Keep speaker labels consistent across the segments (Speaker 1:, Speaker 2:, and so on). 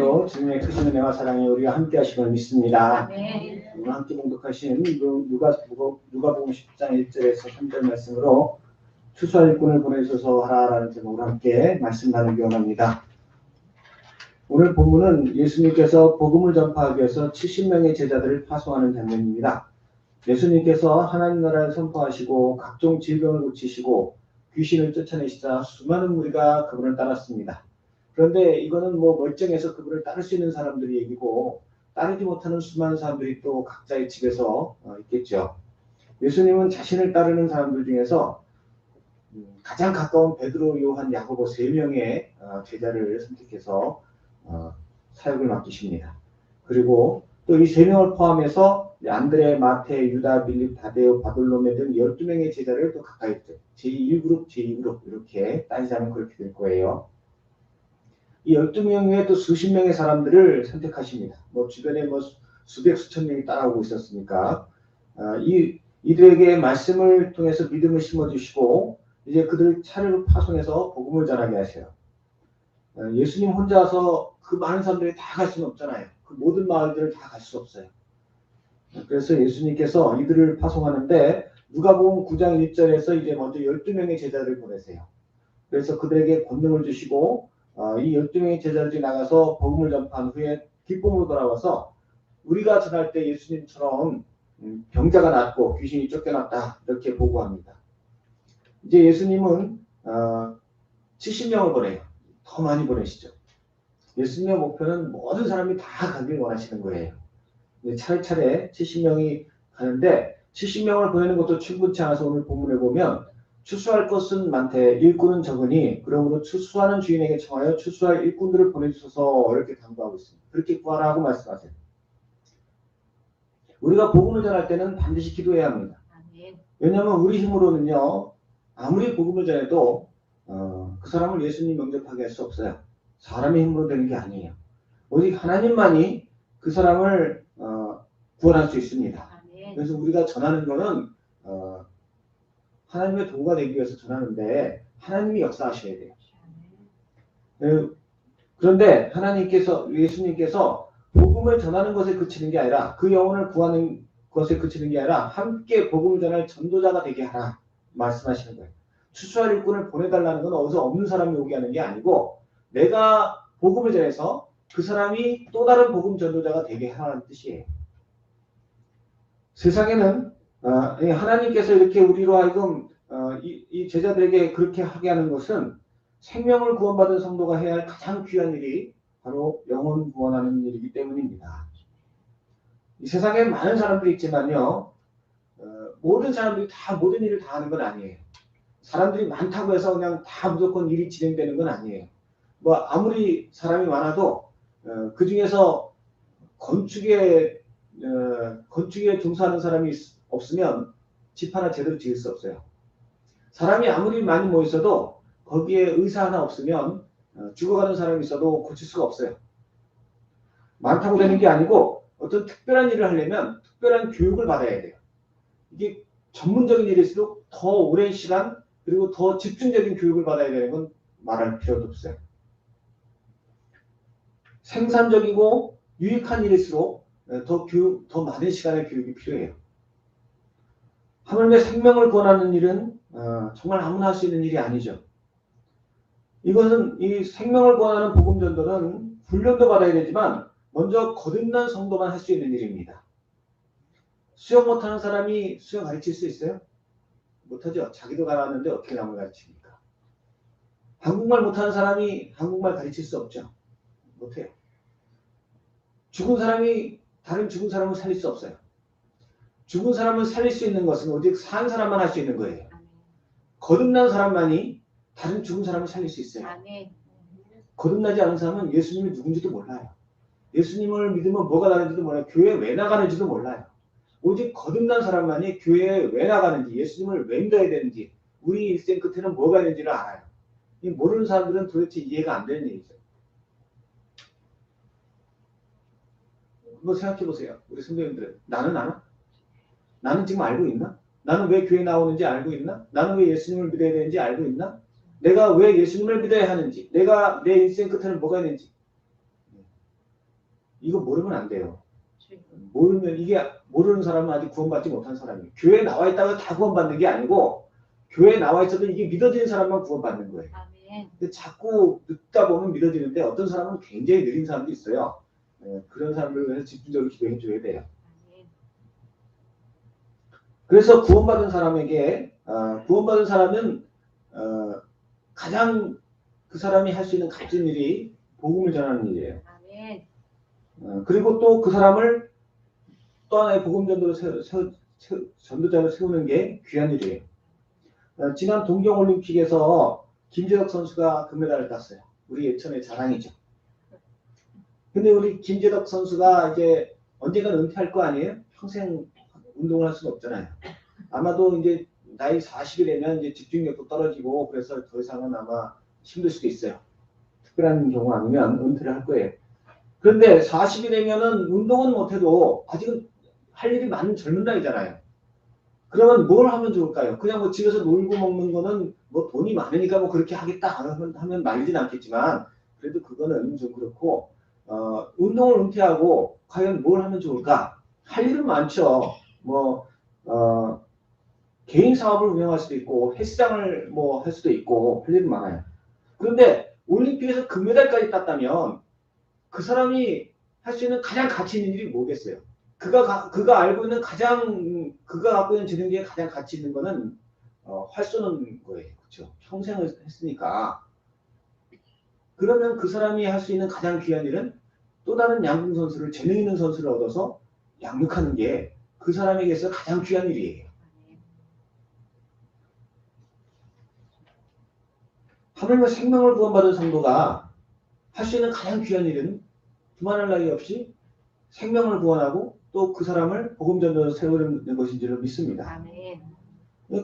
Speaker 1: 오늘도 주님의 크신 은혜와 사랑이 우리와 함께 하시길 믿습니다.
Speaker 2: 아멘.
Speaker 1: 오늘 함께 봉독하신 누가복음 10장 1절에서 3절 말씀으로 추수할 일꾼을 보내셔서 하라라는 제목으로 함께 말씀 나누기 원합니다. 오늘 본문은 예수님께서 복음을 전파하기 위해서 70명의 제자들을 파송하는 장면입니다. 예수님께서 하나님 나라를 선포하시고 각종 질병을 고치시고 귀신을 쫓아내시자 수많은 무리가 그분을 따랐습니다. 그런데 이거는 멀쩡해서 그분을 따를 수 있는 사람들이 얘기고 따르지 못하는 수많은 사람들이 또 각자의 집에서 있겠죠. 예수님은 자신을 따르는 사람들 중에서 가장 가까운 베드로, 요한, 야고보 3명의 제자를 선택해서 사역을 맡기십니다. 그리고 또 이 3명을 포함해서 안드레, 마테, 유다, 빌립, 다데오, 바돌로메 등 12명의 제자를 또 가까이 있죠. 제1그룹, 제2그룹 이렇게 따지자면 그렇게 될 거예요. 이 12명 외에 또 수십 명의 사람들을 선택하십니다. 주변에 수백 수천 명이 따라오고 있었으니까 이들에게 말씀을 통해서 믿음을 심어주시고 이제 그들 차례로 파송해서 복음을 전하게 하셔요. 예수님 혼자서 그 많은 사람들이 다 갈 수는 없잖아요. 그 모든 마을들을 다 갈 수 없어요. 그래서 예수님께서 이들을 파송하는데 누가복음 9장 1절에서 이제 먼저 12명의 제자들을 보내세요. 그래서 그들에게 권능을 주시고 이 12명의 제자들이 나가서 복음을 전파한 후에 기쁨으로 돌아와서 우리가 전할 때 예수님처럼 병자가 낫고 귀신이 쫓겨났다 이렇게 보고합니다. 이제 예수님은 70명을 보내요. 더 많이 보내시죠. 예수님의 목표는 모든 사람이 다 가길 원하시는 거예요. 차례차례 70명이 가는데 70명을 보내는 것도 충분치 않아서 오늘 본문에 보면 추수할 것은 많되 일꾼은 적으니 그러므로 추수하는 주인에게 청하여 추수할 일꾼들을 보내주셔서 이렇게 당부하고 있습니다. 그렇게 구하라고 말씀하세요. 우리가 복음을 전할 때는 반드시 기도해야 합니다. 왜냐하면 우리 힘으로는요 아무리 복음을 전해도 그 사람을 예수님 영접하게 할 수 없어요. 사람의 힘으로 되는 게 아니에요. 오직 하나님만이 그 사람을 구원할 수 있습니다. 그래서 우리가 전하는 거는 하나님의 도구가 되기 위해서 전하는데 하나님이 역사하셔야 돼요. 그런데 예수님께서 복음을 전하는 것에 그치는 게 아니라 그 영혼을 구하는 것에 그치는 게 아니라 함께 복음을 전할 전도자가 되게 하라 말씀하시는 거예요. 추수할 일꾼을 보내달라는 건 어디서 없는 사람이 오게 하는 게 아니고 내가 복음을 전해서 그 사람이 또 다른 복음 전도자가 되게 하라는 뜻이에요. 세상에는 하나님께서 이렇게 우리로 하여금 이 제자들에게 그렇게 하게 하는 것은 생명을 구원받은 성도가 해야 할 가장 귀한 일이 바로 영혼 구원하는 일이기 때문입니다. 이 세상에 많은 사람들이 있지만요 모든 사람들이 다 모든 일을 다 하는 건 아니에요. 사람들이 많다고 해서 그냥 다 무조건 일이 진행되는 건 아니에요. 아무리 사람이 많아도 그 중에서 건축에 종사하는 사람이 없으면 집 하나 제대로 지을 수 없어요. 사람이 아무리 많이 모여 있어도 거기에 의사 하나 없으면 죽어가는 사람이 있어도 고칠 수가 없어요. 많다고 되는 게 아니고 어떤 특별한 일을 하려면 특별한 교육을 받아야 돼요. 이게 전문적인 일일수록 더 오랜 시간 그리고 더 집중적인 교육을 받아야 되는 건 말할 필요도 없어요. 생산적이고 유익한 일일수록 더 많은 시간의 교육이 필요해요. 하물며 생명을 구원하는 일은 정말 아무나 할 수 있는 일이 아니죠. 이것은 이 생명을 구원하는 복음 전도는 훈련도 받아야 되지만 먼저 거듭난 성도만 할 수 있는 일입니다. 수영 못하는 사람이 수영 가르칠 수 있어요? 못하죠. 자기도 가르쳤는데 어떻게 남을 가르칩니까? 한국말 못하는 사람이 한국말 가르칠 수 없죠. 못해요. 죽은 사람이 다른 죽은 사람을 살릴 수 없어요. 죽은 사람을 살릴 수 있는 것은 오직 산 사람만 할 수 있는 거예요. 거듭난 사람만이 다른 죽은 사람을 살릴 수 있어요. 거듭나지 않은 사람은 예수님이 누군지도 몰라요. 예수님을 믿으면 뭐가 다른지도 몰라요. 교회에 왜 나가는지도 몰라요. 오직 거듭난 사람만이 교회에 왜 나가는지, 예수님을 왜 믿어야 되는지, 우리 일생 끝에는 뭐가 있는지를 알아요. 이 모르는 사람들은 도대체 이해가 안 되는 얘기죠. 생각해 보세요. 우리 선배님들은 나는 아나? 나는 지금 알고 있나? 나는 왜 교회 나오는지 알고 있나? 나는 왜 예수님을 믿어야 되는지 알고 있나? 내가 왜 예수님을 믿어야 하는지, 내가 내 인생 끝에는 뭐가 있는지 이거 모르면 안 돼요. 모르는 사람은 아직 구원받지 못한 사람이에요. 교회에 나와 있다가 다 구원받는 게 아니고 교회에 나와 있어도 이게 믿어지는 사람만 구원받는 거예요.
Speaker 2: 아멘.
Speaker 1: 근데 자꾸 듣다 보면 믿어지는데 어떤 사람은 굉장히 느린 사람도 있어요. 그런 사람들을 위해서 집중적으로 기도해 줘야 돼요.
Speaker 2: 아멘.
Speaker 1: 그래서 구원받은 사람은 가장 그 사람이 할 수 있는 값진 일이 복음을 전하는 일이에요.
Speaker 2: 아멘.
Speaker 1: 그리고 또 그 사람을 또 하나의 복음 전도자로 세우는 게 귀한 일이에요. 지난 동경올림픽에서 김재덕 선수가 금메달을 땄어요. 우리 예천의 자랑이죠. 근데 우리 김재덕 선수가 이제 언젠가 은퇴할 거 아니에요? 평생 운동을 할 수는 없잖아요. 아마도 이제 나이 40이 되면 이제 집중력도 떨어지고 그래서 더 이상은 아마 힘들 수도 있어요. 특별한 경우 아니면 은퇴를 할 거예요. 그런데 40이 되면은 운동은 못해도 아직은 할 일이 많은 젊은 나이잖아요. 그러면 뭘 하면 좋을까요? 그냥 뭐 집에서 놀고 먹는 거는 뭐 돈이 많으니까 뭐 그렇게 하겠다 하면 말리진 않겠지만 그래도 그거는 좀 그렇고 운동을 은퇴하고 과연 뭘 하면 좋을까? 할 일은 많죠. 뭐 개인 사업을 운영할 수도 있고 헬스장을 뭐 할 수도 있고 할 일은 많아요. 그런데 올림픽에서 금메달까지 땄다면 그 사람이 할 수 있는 가장 가치 있는 일이 뭐겠어요? 그가 알고 있는 그가 갖고 있는 재능 중에 가장 가치 있는 거는 활 쏘는 거예요. 그렇죠? 평생을 했으니까. 그러면 그 사람이 할 수 있는 가장 귀한 일은 또 다른 양궁 선수를 재능 있는 선수를 얻어서 양육하는 게 그 사람에게서 가장 귀한 일이에요. 하물며 생명을 구원받은 성도가 할 수 있는 가장 귀한 일은 두말할 나위 없이 생명을 구원하고 또 그 사람을 복음 전도로 세우는 것인지를 믿습니다.
Speaker 2: 아멘.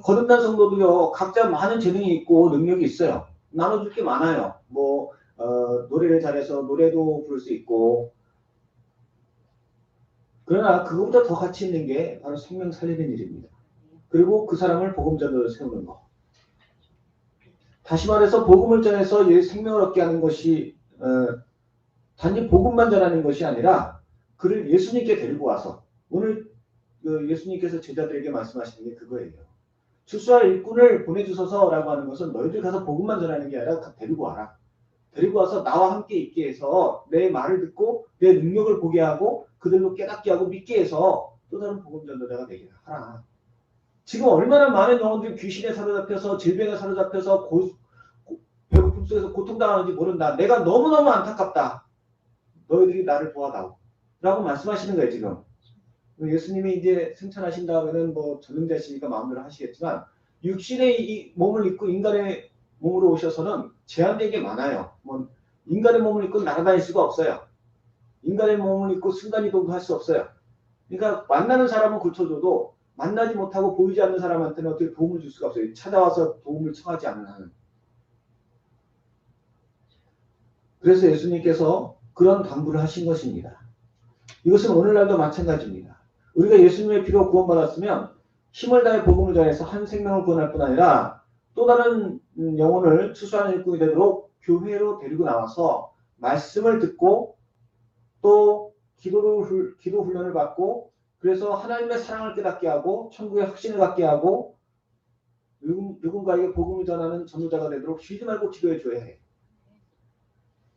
Speaker 1: 거듭난 성도도요, 각자 많은 재능이 있고 능력이 있어요. 나눠줄 게 많아요. 뭐 노래를 잘해서 노래도 부를 수 있고, 그러나 그거보다 더 가치 있는 게 바로 생명 살리는 일입니다. 그리고 그 사람을 복음 전도로 세우는 거. 다시 말해서 복음을 전해서 생명을 얻게 하는 것이 단지 복음만 전하는 것이 아니라 그를 예수님께 데리고 와서 오늘 예수님께서 제자들에게 말씀하시는 게 그거예요. 추수할 일꾼을 보내주소서라고 하는 것은 너희들 가서 복음만 전하는 게 아니라 데리고 와라. 데리고 와서 나와 함께 있게 해서 내 말을 듣고 내 능력을 보게 하고 그들로 깨닫게 하고 믿게 해서 또 다른 복음 전도자가 되게 하라. 지금 얼마나 많은 영혼들이 귀신에 사로잡혀서 질병에 사로잡혀서 배고픔 속에서 고통당하는지 모른다. 내가 너무너무 안타깝다. 너희들이 나를 도와다오. 라고 말씀하시는 거예요, 지금. 예수님이 이제 승천하신 다음에는 뭐 전능자시니까 마음대로 하시겠지만 육신의 이 몸을 입고 인간의 몸으로 오셔서는 제한된 게 많아요. 뭐 인간의 몸을 입고 날아다닐 수가 없어요. 인간의 몸을 입고 순간이동도 할 수 없어요. 그러니까 만나는 사람은 고쳐줘도 만나지 못하고 보이지 않는 사람한테는 어떻게 도움을 줄 수가 없어요. 찾아와서 도움을 청하지 않는 한은. 그래서 예수님께서 그런 당부를 하신 것입니다. 이것은 오늘날도 마찬가지입니다. 우리가 예수님의 피로 구원받았으면 힘을 다해 복음을 전해서 한 생명을 구원할 뿐 아니라 또 다른 영혼을 추수하는 일꾼이 되도록 교회로 데리고 나와서 말씀을 듣고 또 기도 훈련을 받고 그래서 하나님의 사랑을 깨닫게 하고 천국의 확신을 갖게 하고 누군가에게 복음을 전하는 전도자가 되도록 쉬지 말고 기도해 줘야 해.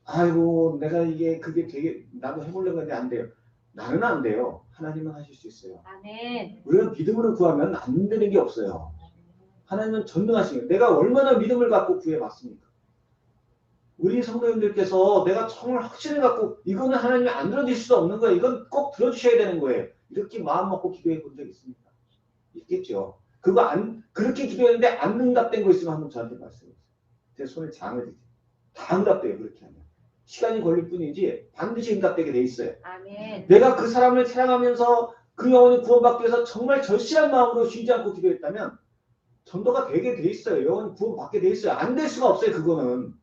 Speaker 1: 아이고 내가 그게 되게 나도 해보려고 했는데 안 돼요. 나는 안 돼요. 하나님은 하실 수 있어요.
Speaker 2: 아멘.
Speaker 1: 우리가 믿음으로 구하면 안 되는 게 없어요. 하나님은 전능하시니까 내가 얼마나 믿음을 갖고 구해봤습니까? 우리 성도님들께서 내가 정말 확신을 갖고 이거는 하나님이 안 들어주실 수 없는 거예요. 이건 꼭 들어주셔야 되는 거예요. 이렇게 마음 먹고 기도해 본 적 있습니까? 있겠죠. 그렇게 기도했는데 안 응답된 거 있으면 한번 저한테 말씀해 주세요. 제 손에 장을 드세요. 다 응답돼요. 그렇게 하면. 시간이 걸릴 뿐이지 반드시 응답되게 돼 있어요.
Speaker 2: 아멘.
Speaker 1: 내가 그 사람을 사랑하면서 그 영혼이 구원받기 위해서 정말 절실한 마음으로 쉬지 않고 기도했다면 전도가 되게 돼 있어요. 영혼이 구원받게 돼 있어요. 안 될 수가 없어요. 그거는.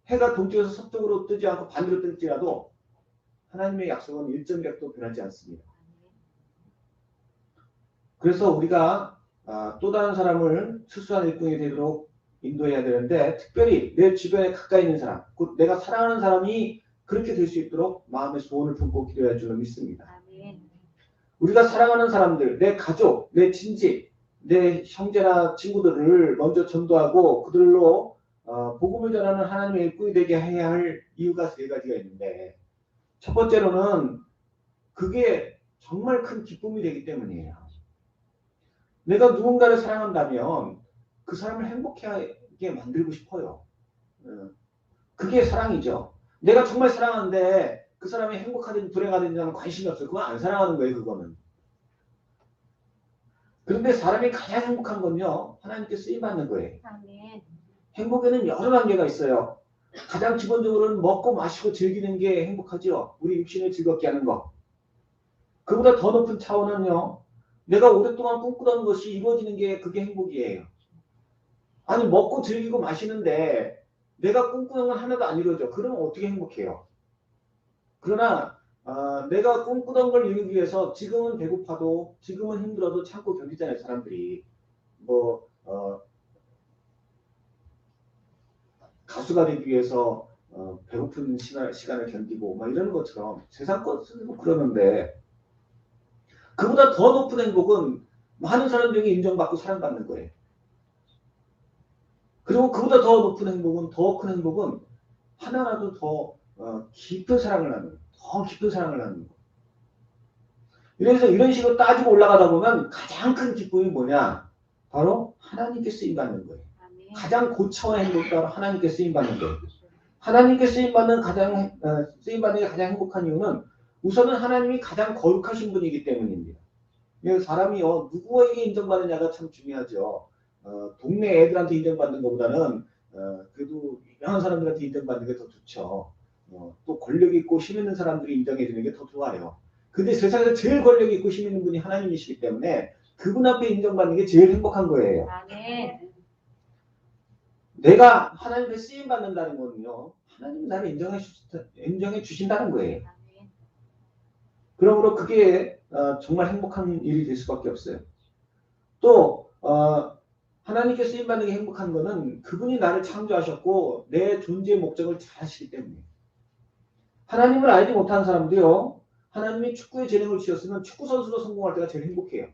Speaker 1: 해가 동쪽에서 서쪽으로 뜨지 않고 반대로 뜰지라도 하나님의 약속은 1.1도 변하지 않습니다. 그래서 우리가 또 다른 사람을 추수한 일꾼이 되도록 인도해야 되는데 특별히 내 주변에 가까이 있는 사람, 곧 내가 사랑하는 사람이 그렇게 될 수 있도록 마음의 소원을 품고 기도할 줄로 믿습니다.
Speaker 2: 아멘.
Speaker 1: 우리가 사랑하는 사람들, 내 가족, 내 친지, 내 형제나 친구들을 먼저 전도하고 그들로 복음을 전하는 하나님의 일꾼이 되게 해야 할 이유가 세 가지가 있는데, 첫 번째로는 그게 정말 큰 기쁨이 되기 때문이에요. 내가 누군가를 사랑한다면 그 사람을 행복하게 만들고 싶어요. 그게 사랑이죠. 내가 정말 사랑하는데 그 사람이 행복하든지 불행하든지 하면 관심이 없어요. 그건 안 사랑하는 거예요, 그거는. 그런데 사람이 가장 행복한 건요, 하나님께 쓰임받는 거예요.
Speaker 2: 아멘.
Speaker 1: 행복에는 여러 단계가 있어요. 가장 기본적으로는 먹고 마시고 즐기는 게 행복하죠. 우리 육신을 즐겁게 하는 거. 그보다 더 높은 차원은요, 내가 오랫동안 꿈꾸던 것이 이루어지는 게 그게 행복이에요. 아니, 먹고 즐기고 마시는데 내가 꿈꾸는 건 하나도 안 이루어져. 그러면 어떻게 행복해요? 그러나 내가 꿈꾸던 걸 이루기 위해서 지금은 배고파도 지금은 힘들어도 참고 견디잖아요, 사람들이. 뭐 가수가 되기 위해서 배고픈 시간을 견디고 막 이러는 것처럼 세상 것은 그러는데, 그보다 더 높은 행복은 많은 사람들에게 인정받고 사랑받는 거예요. 그리고 그보다 더 높은 행복은, 더 큰 행복은 하나라도 더 깊은 사랑을 나누는, 더 깊은 사랑을 나누는 거. 이래서 이런 식으로 따지고 올라가다 보면 가장 큰 기쁨이 뭐냐? 바로 하나님께 쓰임받는 거예요.
Speaker 2: 아멘.
Speaker 1: 가장 고차원의 행복이 바로 하나님께 쓰임받는 거예요. 하나님께 쓰임받는 쓰임받는 게 가장 행복한 이유는 우선은 하나님이 가장 거룩하신 분이기 때문입니다. 사람이요, 누구에게 인정받느냐가 참 중요하죠. 동네 애들한테 인정받는 것보다는 그래도 유명한 사람들한테 인정받는 게 더 좋죠. 또 권력 있고 힘 있는 사람들이 인정해 주는 게 더 좋아요. 근데 세상에서 제일 권력 있고 힘 있는 분이 하나님이시기 때문에 그분 앞에 인정받는 게 제일 행복한 거예요.
Speaker 2: 아멘.
Speaker 1: 내가 하나님께 쓰임 받는다는 거는요, 하나님이 나를 인정해 주신다는 거예요.
Speaker 2: 아멘.
Speaker 1: 그러므로 그게 정말 행복한 일이 될 수밖에 없어요. 또 하나님께 쓰임 받는 게 행복한 거는 그분이 나를 창조하셨고 내 존재의 목적을 잘 아시기 때문에. 하나님을 알지 못하는 사람도요, 하나님이 축구에 재능을 주셨으면 축구 선수로 성공할 때가 제일 행복해요.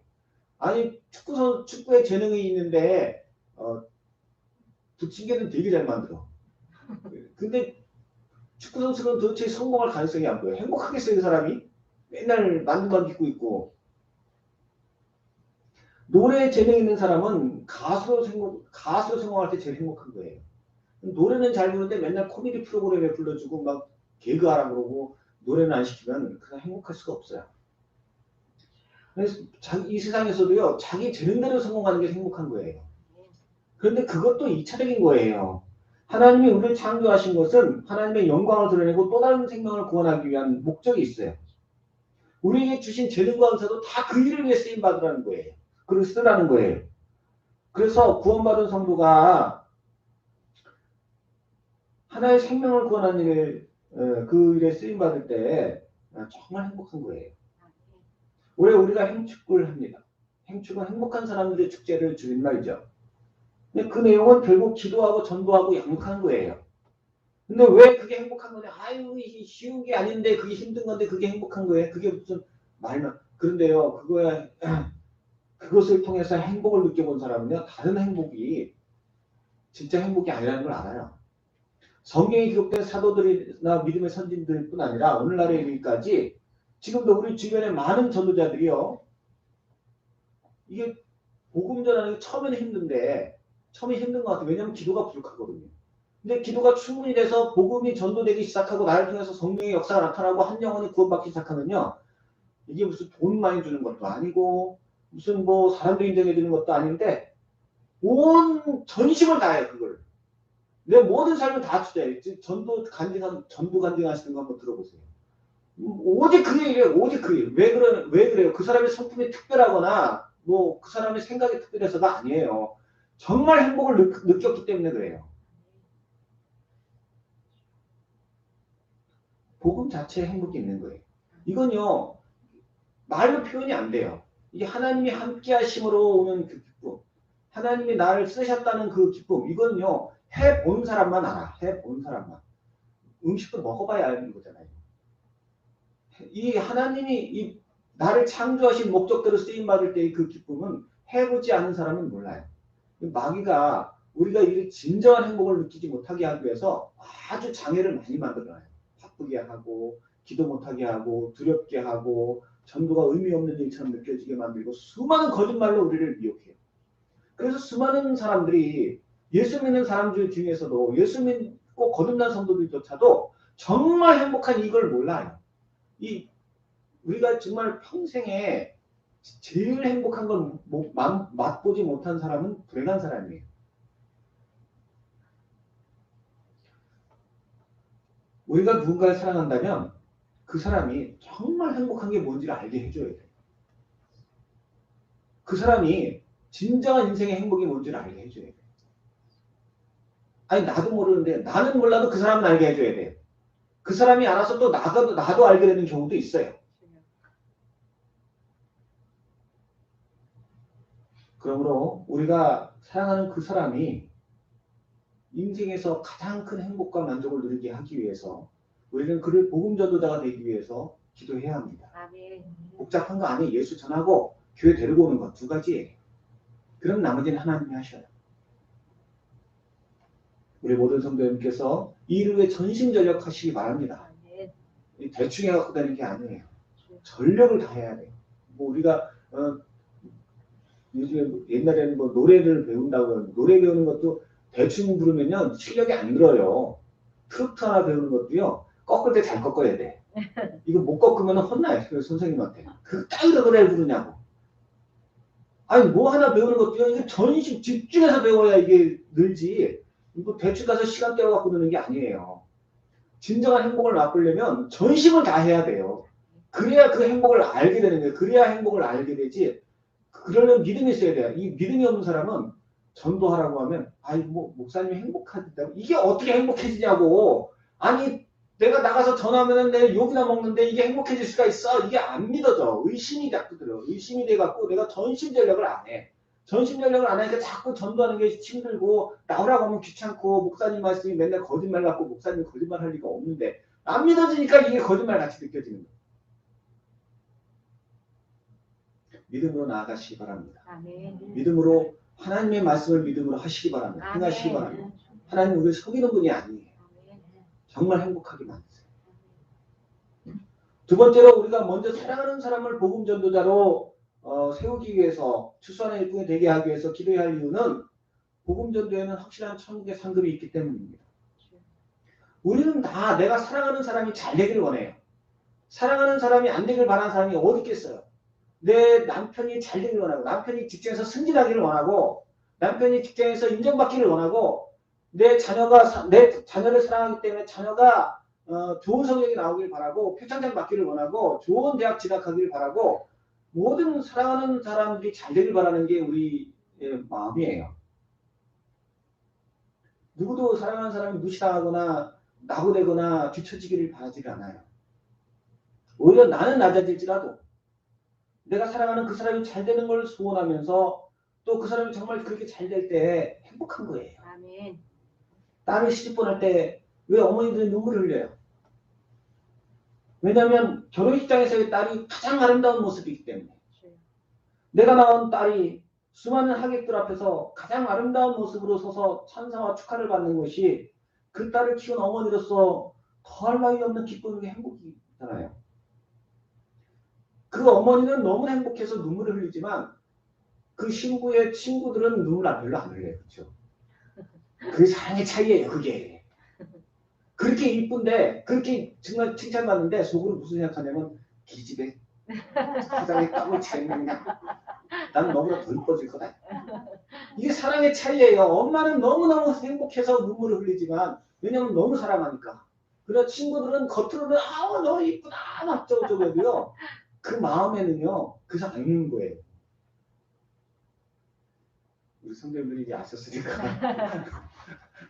Speaker 1: 아니, 축구에 재능이 있는데 부침개는 되게 잘 만들어. 근데 축구 선수는 도대체 성공할 가능성이 안 보여요. 행복하겠어요, 그 사람이? 맨날 만두만 빚고 있고. 노래에 재능 있는 사람은 가수로 성공할 때 제일 행복한 거예요. 노래는 잘 부르는데 맨날 코미디 프로그램에 불러주고 막 개그하라 그러고 노래는 안 시키면 그냥 행복할 수가 없어요. 그래서 이 세상에서도요, 자기 재능대로 성공하는 게 행복한 거예요. 그런데 그것도 2차적인 거예요. 하나님이 우리를 창조하신 것은 하나님의 영광을 드러내고 또 다른 생명을 구원하기 위한 목적이 있어요. 우리에게 주신 재능과 은사도 다 그 일을 위해 쓰임받으라는 거예요. 글을 쓰라는 거예요. 그래서 구원받은 성도가 하나의 생명을 구원하는 일, 그 일에 쓰임받을 때 정말 행복한 거예요. 올해 우리가 행축을 합니다. 행축은 행복한 사람들의 축제를 줄인 말이죠. 근데 그 내용은 결국 기도하고 전도하고 양육하는 거예요. 근데 왜 그게 행복한 거냐? 아유, 쉬운 게 아닌데 그게 힘든 건데 그게 행복한 거예요. 그게 무슨 말만. 그런데요, 그것을 통해서 행복을 느껴본 사람은요, 다른 행복이 진짜 행복이 아니라는 걸 알아요. 성경에 기록된 사도들이나 믿음의 선진들뿐 아니라 오늘날에 이르기까지 지금도 우리 주변에 많은 전도자들이요, 이게 복음 전하는 게 처음에 힘든 것 같아요. 왜냐하면 기도가 부족하거든요. 근데 기도가 충분히 돼서 복음이 전도되기 시작하고 나를 통해서 성령의 역사가 나타나고 한 영혼이 구원받기 시작하면요, 이게 무슨 돈 많이 주는 것도 아니고 무슨 뭐 사람들이 인정해 주는 것도 아닌데 온 전심을 다해요. 그걸 내 모든 삶을 다 투자해. 전도 간증하시는 거 한번 들어보세요. 오직 그 일이에요. 오직 그 일. 왜 그래요? 그 사람의 성품이 특별하거나 뭐 그 사람의 생각이 특별해서가 아니에요. 정말 행복을 느꼈기 때문에 그래요. 복음 자체에 행복이 있는 거예요. 이건요, 말로 표현이 안 돼요. 이게 하나님이 함께 하심으로 오는 그 기쁨, 하나님이 나를 쓰셨다는 그 기쁨, 이건요, 해본 사람만 알아. 해본 사람만. 음식도 먹어봐야 하는 거잖아요. 이 하나님이 이 나를 창조하신 목적대로 쓰임받을 때의 그 기쁨은 해보지 않은 사람은 몰라요. 마귀가 우리가 이 진정한 행복을 느끼지 못하게 하기 위해서 아주 장애를 많이 만들어놔요. 바쁘게 하고 기도 못하게 하고 두렵게 하고 전도가 의미 없는 일처럼 느껴지게 만들고 수많은 거짓말로 우리를 미혹해요. 그래서 수많은 사람들이 예수 믿는 사람들 중에서도 예수 믿고 거듭난 성도들조차도 정말 행복한 이걸 몰라요. 우리가 정말 평생에 제일 행복한 걸 맛보지 못한 사람은 불행한 사람이에요. 우리가 누군가를 사랑한다면 그 사람이 정말 행복한 게 뭔지를 알게 해줘야 돼요. 그 사람이 진정한 인생의 행복이 뭔지를 알게 해줘야 돼요. 아니 나도 모르는데 나는 몰라도 그 사람은 알게 해줘야 돼요. 그 사람이 알아서 또 나도 알게 되는 경우도 있어요. 그러므로 우리가 사랑하는 그 사람이 인생에서 가장 큰 행복과 만족을 누리게 하기 위해서 우리는 그를 복음 전도자가 되기 위해서 기도해야 합니다.
Speaker 2: 아멘.
Speaker 1: 복잡한 거 아니에요. 예수 전하고 교회 데리고 오는 것 두 가지예요. 그럼 나머지는 하나님이 하셔요. 우리 모든 성도님께서 이 일을 위해 전심전력하시기 바랍니다.
Speaker 2: 아멘.
Speaker 1: 대충 해갖고 다니는 게 아니에요. 전력을 다해야 돼요. 뭐 우리가 요즘에 옛날에는 뭐 노래를 배운다고 노래 배우는 것도 대충 부르면요 실력이 안 들어요. 트로트 하나 배우는 것도요 꺾을 때 잘 꺾어야 돼. 이거 못 꺾으면 혼나요. 선생님한테. 그 따위로 노래를 부르냐고. 아니 뭐 하나 배우는 것도요 이게 전심 집중해서 배워야 이게 늘지. 이거 대충 가서 시간 때워갖고 느는 게 아니에요. 진정한 행복을 맛보려면 전심을 다해야 돼요. 그래야 그 행복을 알게 되는 거예요. 그래야 행복을 알게 되지. 그러려면 믿음이 있어야 돼요. 이 믿음이 없는 사람은 전도하라고 하면 아이 뭐 목사님이 행복하다고 이게 어떻게 행복해지냐고. 아니 내가 나가서 전하면은 내 욕이나 먹는데 이게 행복해질 수가 있어. 이게 안 믿어져. 의심이 자꾸 들어. 의심이 돼갖고 내가 전심전력을 안 해. 전심전력을 안 하니까 자꾸 전도하는 게 힘들고 나오라고 하면 귀찮고 목사님 말씀이 맨날 거짓말 같고 목사님 거짓말 할 리가 없는데 안 믿어지니까 이게 거짓말 같이 느껴지는 거예요. 믿음으로 나아가시기 바랍니다.
Speaker 2: 아멘.
Speaker 1: 믿음으로 하나님의 말씀을 믿음으로 하시기 바랍니다. 행하시기 바랍니다. 하나님 우리를 속이는 분이 아니에요. 정말 행복하게 만드세요. 두 번째로 우리가 먼저 사랑하는 사람을 복음 전도자로 세우기 위해서 추수하는 일꾼이 되게 하기 위해서 기도해야 할 이유는 복음 전도에는 확실한 천국의 상급이 있기 때문입니다. 우리는 다 내가 사랑하는 사람이 잘 되기를 원해요. 사랑하는 사람이 안 되길 바라는 사람이 어디 있겠어요. 내 남편이 잘 되기를 원하고 남편이 직장에서 승진하기를 원하고 남편이 직장에서 인정받기를 원하고 내 자녀를 사랑하기 때문에 자녀가 좋은 성적이 나오길 바라고 표창장 받기를 원하고 좋은 대학 진학하기를 바라고 모든 사랑하는 사람들이 잘 되길 바라는 게 우리의 마음이에요. 누구도 사랑하는 사람이 무시당하거나 낙오되거나 뒤처지기를 바라지 않아요. 오히려 나는 낮아질지라도 내가 사랑하는 그 사람이 잘 되는 걸 소원하면서 또 그 사람이 정말 그렇게 잘 될 때 행복한 거예요.
Speaker 2: 아멘.
Speaker 1: 딸을 시집보낼 때 왜 어머니들이 눈물을 흘려요? 왜냐하면 결혼식장에서의 딸이 가장 아름다운 모습이기 때문에. 내가 낳은 딸이 수많은 하객들 앞에서 가장 아름다운 모습으로 서서 찬사와 축하를 받는 것이 그 딸을 키운 어머니로서 더할 나위 없는 기쁨이 행복이잖아요. 그 어머니는 너무 행복해서 눈물을 흘리지만 그 신부의 친구들은 눈물 별로 안 흘려요. 그렇죠? 그게 사랑의 차이예요. 그게. 그렇게 이쁜데 그렇게 정말 칭찬받는데 속으로 무슨 생각하냐면 기집애 사장이 땀을 차있느냐. 나는 너보다 더 이뻐질 거다. 이게 사랑의 차이예요. 엄마는 너무너무 행복해서 눈물을 흘리지만 왜냐면 너무 사랑하니까. 그러나 친구들은 겉으로는 아우 너무 이쁘다 어쩌고저쩌고 해도요. 그 마음에는요. 그 사람 안 있는 거예요. 우리 선배님들이 이제 아셨으니까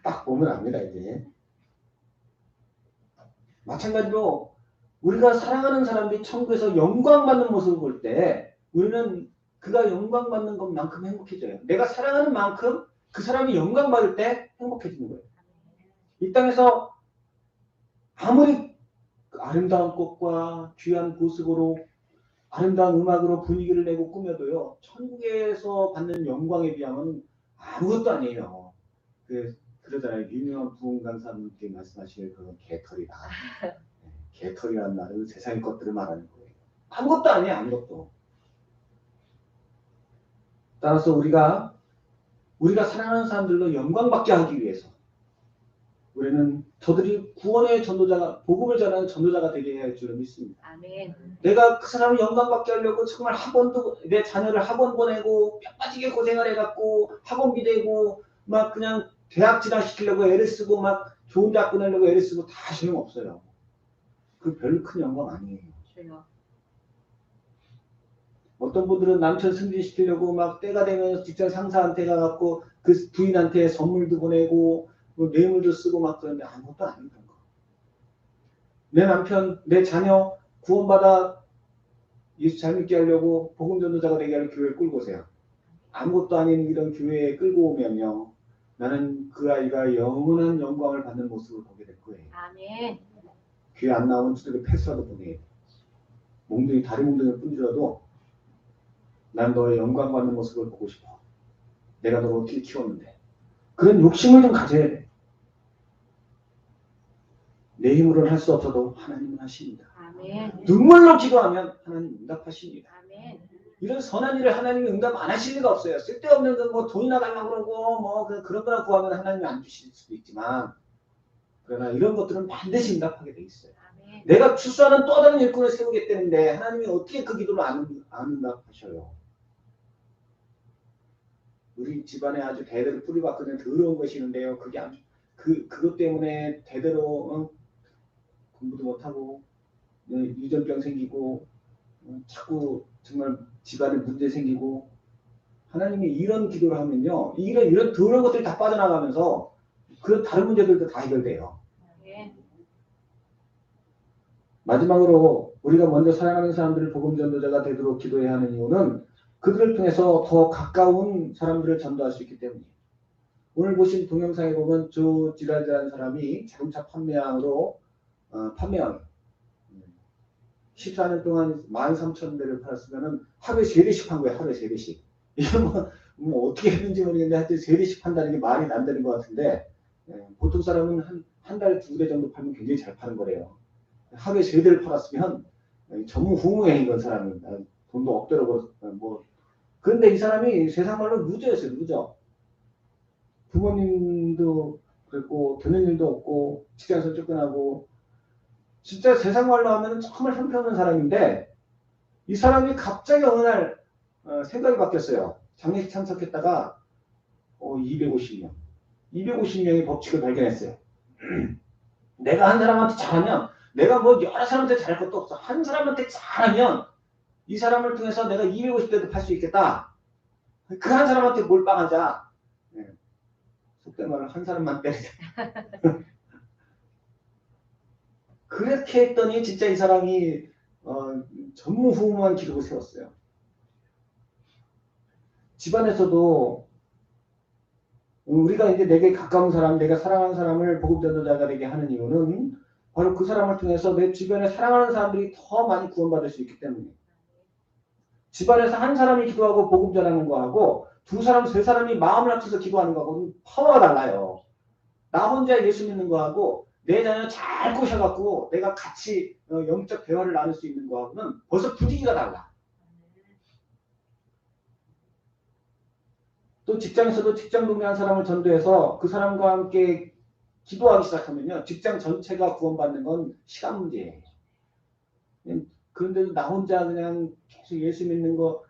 Speaker 1: 딱 보면 압니다. 이제. 마찬가지로 우리가 사랑하는 사람들이 천국에서 영광받는 모습을 볼 때 우리는 그가 영광받는 것만큼 행복해져요. 내가 사랑하는 만큼 그 사람이 영광받을 때 행복해지는 거예요. 이 땅에서 아무리 아름다운 꽃과 귀한 보습으로 아름다운 음악으로 분위기를 내고 꾸며도요, 천국에서 받는 영광에 비하면 아무것도 아니에요. 그러잖아요. 유명한 부흥 강사님께 말씀하시는 그런 개털이다. 개털이라는 말은 세상의 것들을 말하는 거예요. 아무것도 아니에요. 아무것도. 따라서 우리가 사랑하는 사람들로 영광받게 하기 위해서 우리는 저들이 구원의 전도자가, 복음을 전하는 전도자가 되게 해야 할 줄을 믿습니다.
Speaker 2: 아멘.
Speaker 1: 내가 그 사람을 영광받게 하려고 정말 학원도, 내 자녀를 학원 보내고 뼈 빠지게 고생을 해갖고 학원비 내고 막 그냥 대학 진학시키려고 애를 쓰고 막 좋은 대학 보내려고 애를 쓰고 다 소용없어요. 그 별로 큰 영광 아니에요. 어떤 분들은 남편 승진시키려고 막 때가 되면 직장 상사한테 가갖고 그 부인한테 선물도 보내고 뭐 뇌물도 쓰고 막 그러는데 아무것도 아닌 거. 내 남편, 내 자녀 구원받아 예수 잘 믿게 하려고 복음 전도자가 되게 하는 교회에 끌고 오세요. 아무것도 아닌 이런 교회에 끌고 오면요, 나는 그 아이가 영원한 영광을 받는 모습을 보게 될 거예요.
Speaker 2: 아멘.
Speaker 1: 교회 안 나오면 두들겨 패스라도 보내요. 몽둥이, 다리 몽둥이를 뿐더라도 난 너의 영광 받는 모습을 보고 싶어. 내가 너를 어떻게 키웠는데. 그런 욕심을 좀 가져야 돼. 내 힘으로는 할 수 없어도 하나님은 하십니다.
Speaker 2: 아멘.
Speaker 1: 눈물로 기도하면 하나님 응답하십니다.
Speaker 2: 아멘.
Speaker 1: 이런 선한 일을 하나님이 응답 안 하실 리가 없어요. 쓸데없는 뭐 돈이나 달라고 그러고 뭐 그런 거나 구하면 하나님이 안 주실 수도 있지만, 그러나 이런 것들은 반드시 응답하게 돼 있어요.
Speaker 2: 아멘.
Speaker 1: 내가 출소하는 또 다른 일꾼을 세우겠다는데 하나님이 어떻게 그 기도를 안 응답하셔요? 우리 집안에 아주 대대로 뿌리박고 있는 더러운 것이 있는데요. 그것 때문에 대대로 공부도 못하고 유전병 생기고 자꾸 정말 집안에 문제 생기고, 하나님이 이런 기도를 하면요, 이런 더러운 것들이 다 빠져나가면서 그런 다른 문제들도 다 해결돼요. 마지막으로 우리가 먼저 사랑하는 사람들을 복음 전도자가 되도록 기도해야 하는 이유는 그들을 통해서 더 가까운 사람들을 전도할 수 있기 때문이에요. 오늘 보신 동영상에 보면 조지라라는 사람이 자동차 판매왕으로 판매왕 14년 동안 13,000대를 팔았으면 하루에 3대씩 판 거예요. 하루에 3대씩. 이게 뭐 어떻게 했는지 모르겠는데 하여튼 3대씩 판다는 게 말이 안 되는 것 같은데, 보통 사람은 한 달에 2대 정도 팔면 굉장히 잘 파는 거래요. 하루에 3대를 팔았으면 전무후무해 이건 사람이. 돈도 억대로 뭐. 그런데 이 사람이 세상 말로 루저였어요. 루저. 부모님도 그랬고 교수님도 없고 직장에서 쫓겨나고, 진짜 세상 말로 하면 정말 형편없는 사람인데, 이 사람이 갑자기 어느 날 생각이 바뀌었어요. 장례식 참석했다가 250명의 법칙을 발견했어요. 내가 한 사람한테 잘하면, 내가 뭐 여러 사람한테 잘할 것도 없어. 한 사람한테 잘하면 이 사람을 통해서 내가 250대도 팔 수 있겠다. 그 한 사람한테 몰빵하자. 속된 말로 한 사람만 때리자. 그렇게 했더니 진짜 이 사람이 전무후무한 기록을 세웠어요. 집안에서도 우리가 이제 내게 가까운 사람, 내가 사랑하는 사람을 복음 전도자가 되게 하는 이유는 바로 그 사람을 통해서 내 주변에 사랑하는 사람들이 더 많이 구원받을 수 있기 때문이에요. 집안에서 한 사람이 기도하고 복음 전하는 거하고 두 사람, 세 사람이 마음을 합쳐서 기도하는 거하고는 파워가 달라요. 나 혼자 예수 믿는 거하고 내 자녀 잘 꼬셔갖고 내가 같이 영적 대화를 나눌 수 있는 거하고는 벌써 분위기가 달라. 또 직장에서도 직장 동료한 사람을 전도해서 그 사람과 함께 기도하기 시작하면요, 직장 전체가 구원받는 건 시간 문제예요. 그런데도 나 혼자 그냥 계속 예수 믿는 거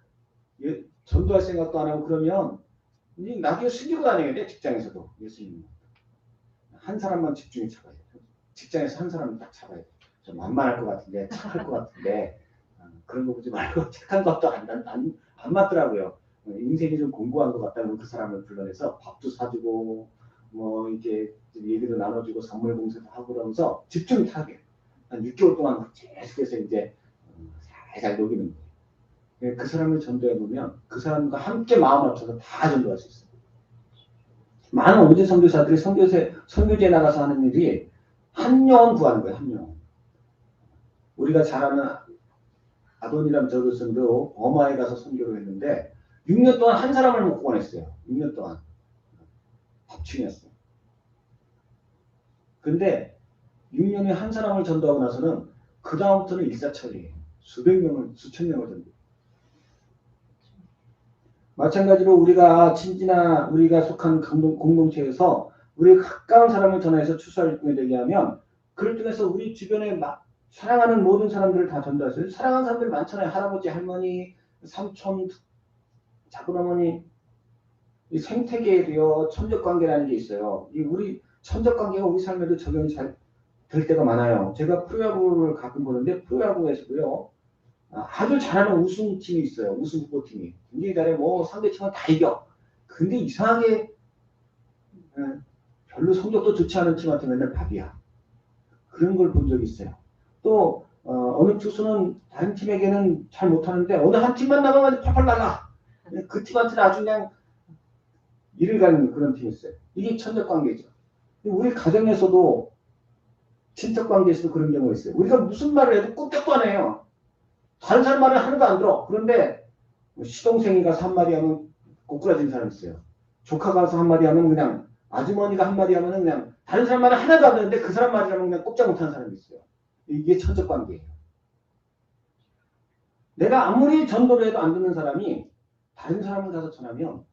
Speaker 1: 전도할 생각도 안 하고 그러면 나중에 숨기고 다녀야 돼. 직장에서도 예수 믿는 거. 한 사람만 집중해 잡아야 돼. 직장에서 한 사람을 딱 잡아야 돼. 좀 만만할 것 같은데, 착할 것 같은데, 그런 거 보지 말고 착한 것도 안 맞더라고요. 인생이 좀 공고한 것 같다면 그 사람을 불러내서 밥도 사주고 뭐 이렇게 얘기도 나눠주고 선물 봉사도 하고 그러면서 집중이 타게 한 6개월 동안 계속해서 이제 살살 녹이는 거예요. 그 사람을 전도해 보면 그 사람과 함께 마음을 합쳐서 다 전도할 수 있어요. 많은 오지 선교사들이 선교제 나가서 하는 일이 한 영혼 구하는 거예요. 한 영혼. 우리가 잘 아는 아도니람 저르슨도 버마에 가서 선교를 했는데 6년 동안 한 사람을 못 구원했어요. 6년 동안. 박충이었어요. 근데 6년에 한 사람을 전도하고 나서는 그 다음부터는 일사천리예요. 수백 명을, 수천 명을 전도. 마찬가지로 우리가 친지나 우리가 속한 공동체에서 우리 가까운 사람을 전화해서 추수활동이 되게 하면 그를 통해서 우리 주변에 사랑하는 모든 사람들을 다 전도했어요. 사랑하는 사람들 많잖아요. 할아버지, 할머니, 삼촌, 작은어머니. 이 생태계에도요, 천적관계라는 게 있어요. 이 우리 천적관계가 우리 삶에도 적용이 잘 될 때가 많아요. 제가 프로야구를 가끔 보는데 프로야구에서도요, 아주 잘하는 우승팀이 있어요. 우승 후보팀이. 굉장히 잘해. 뭐 상대팀은 다 이겨. 근데 이상하게 별로 성적도 좋지 않은 팀한테 맨날 밥이야. 그런 걸 본 적이 있어요. 또 어느 투수는 다른 팀에게는 잘 못하는데 어느 한 팀만 나가면 펄펄 날라. 그 팀한테는 아주 그냥 이를 가는 그런 팀이 있어요. 이게 천적관계죠. 우리 가정에서도 친척관계에서도 그런 경우가 있어요. 우리가 무슨 말을 해도 꼼짝도 안 해요. 다른 사람 말은 하나도 안 들어. 그런데 시동생이 가서 한마디 하면 꼬꾸라진 사람 있어요. 조카가 가서 한마디 하면 그냥 아주머니가 한마디 하면 그냥 다른 사람 말은 하나도 안 듣는데 그 사람 말이라면 그냥 꼼짝 못하는 사람이 있어요. 이게 천적관계예요. 내가 아무리 전도를 해도 안 듣는 사람이 다른 사람을 가서 전하면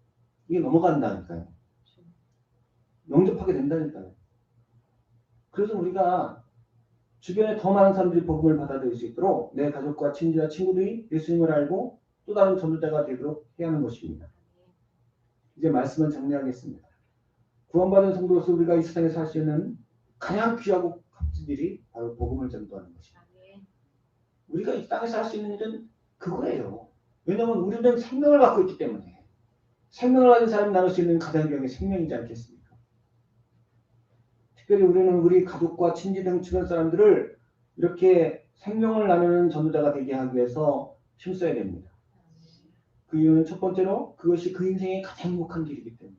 Speaker 1: 이게 넘어간다니까요. 영접하게 된다니까요. 그래서 우리가 주변에 더 많은 사람들이 복음을 받아들일 수 있도록 내 가족과 친지와 친구들이 예수님을 알고 또 다른 전도자가 되도록 해야 하는 것입니다. 이제 말씀은 정리하겠습니다. 구원받은 성도로서 우리가 이 세상에서 할 수 있는 가장 귀하고 값진 일이 바로 복음을 전도하는 것입니다. 우리가 이 땅에서 할 수 있는 일은 그거예요. 왜냐하면 우리는 생명을 갖고 있기 때문에 생명을 가진 사람이 나눌 수 있는 가장 귀한 게 생명이지 않겠습니까? 특별히 우리는 우리 가족과 친지 등 주변 사람들을 이렇게 생명을 나누는 전도자가 되게 하기 위해서 힘써야 됩니다. 그 이유는 첫 번째로 그것이 그 인생의 가장 행복한 길이기 때문에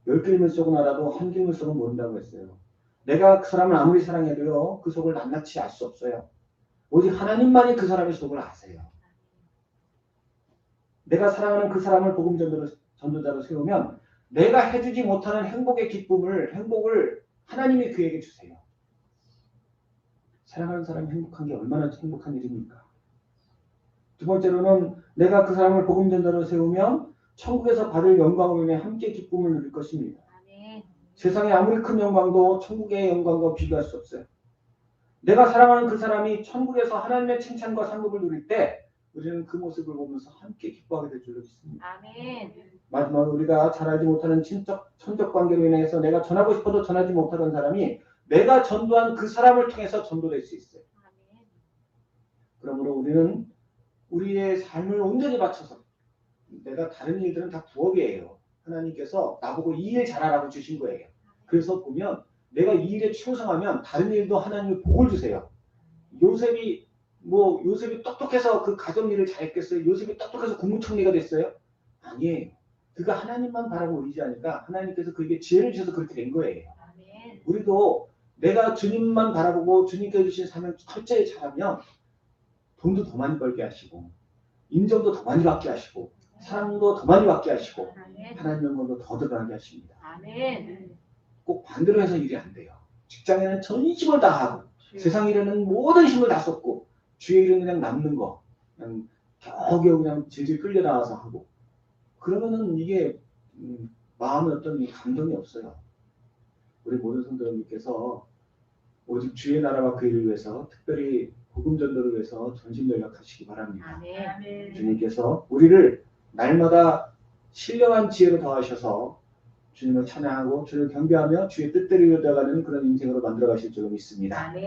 Speaker 1: 10길을 쏘고 알아도 한 길을 쏘면 모른다고 했어요. 내가 그 사람을 아무리 사랑해도요. 그 속을 낱낱이 알 수 없어요. 오직 하나님만이 그 사람의 속을 아세요. 내가 사랑하는 그 사람을 복음 전도자로 세우면 내가 해주지 못하는 행복의 행복을 하나님이 그에게 주세요. 사랑하는 사람이 행복한 게 얼마나 행복한 일입니까? 두 번째로는 내가 그 사람을 복음 전도자로 세우면 천국에서 받을 영광으로 인해 함께 기쁨을 누릴 것입니다. 세상에 아무리 큰 영광도 천국의 영광과 비교할 수 없어요. 내가 사랑하는 그 사람이 천국에서 하나님의 칭찬과 상급을 누릴 때 우리는 그 모습을 보면서 함께 기뻐하게 될 줄로 믿습니다.
Speaker 2: 아멘.
Speaker 1: 마지막으로 우리가 잘 알지 못하는 천적 관계로 인해서 내가 전하고 싶어도 전하지 못하던 사람이 내가 전도한 그 사람을 통해서 전도될 수 있어요.
Speaker 2: 아멘.
Speaker 1: 그러므로 우리는 우리의 삶을 온전히 바쳐서 내가 다른 일들은 다 부업이에요. 하나님께서 나보고 이 일 잘하라고 주신 거예요. 그래서 보면 내가 이 일에 충성하면 다른 일도 하나님이 복을 주세요. 요셉이 똑똑해서 그 가정 일을 잘했겠어요? 요셉이 똑똑해서 국무총리가 됐어요? 아니에요. 그가 하나님만 바라고 의지하니까 하나님께서 그에게 지혜를 주셔서 그렇게 된 거예요.
Speaker 2: 아멘.
Speaker 1: 우리도 내가 주님만 바라보고 주님께 주신 사명 철저히 잘하면 돈도 더 많이 벌게 하시고 인정도 더 많이 받게 하시고 사랑도 더 많이 받게 하시고
Speaker 2: 아멘.
Speaker 1: 하나님의 영광도 더 드러나게 하십니다.
Speaker 2: 아멘.
Speaker 1: 꼭 반대로 해서 일이 안 돼요. 직장에는 전심을 다 하고 세상 일에는 모든 힘을 다 쏟고 주의 일은 그냥 남는 거 그냥 겨우겨우 그냥 질질 끌려 나와서 하고 그러면은 이게 마음에 어떤 감동이 없어요. 우리 모든 성도님께서 오직 주의 나라와 그 일을 위해서 특별히 복음 전도를 위해서 전심전력하시기 바랍니다.
Speaker 2: 아멘.
Speaker 1: 주님께서 우리를 날마다 신령한 지혜로 더하셔서 주님을 찬양하고 주를 경배하며 주의 뜻대로 이루어가는 그런 인생으로 만들어 가실 줄로 믿습니다.
Speaker 2: 아멘.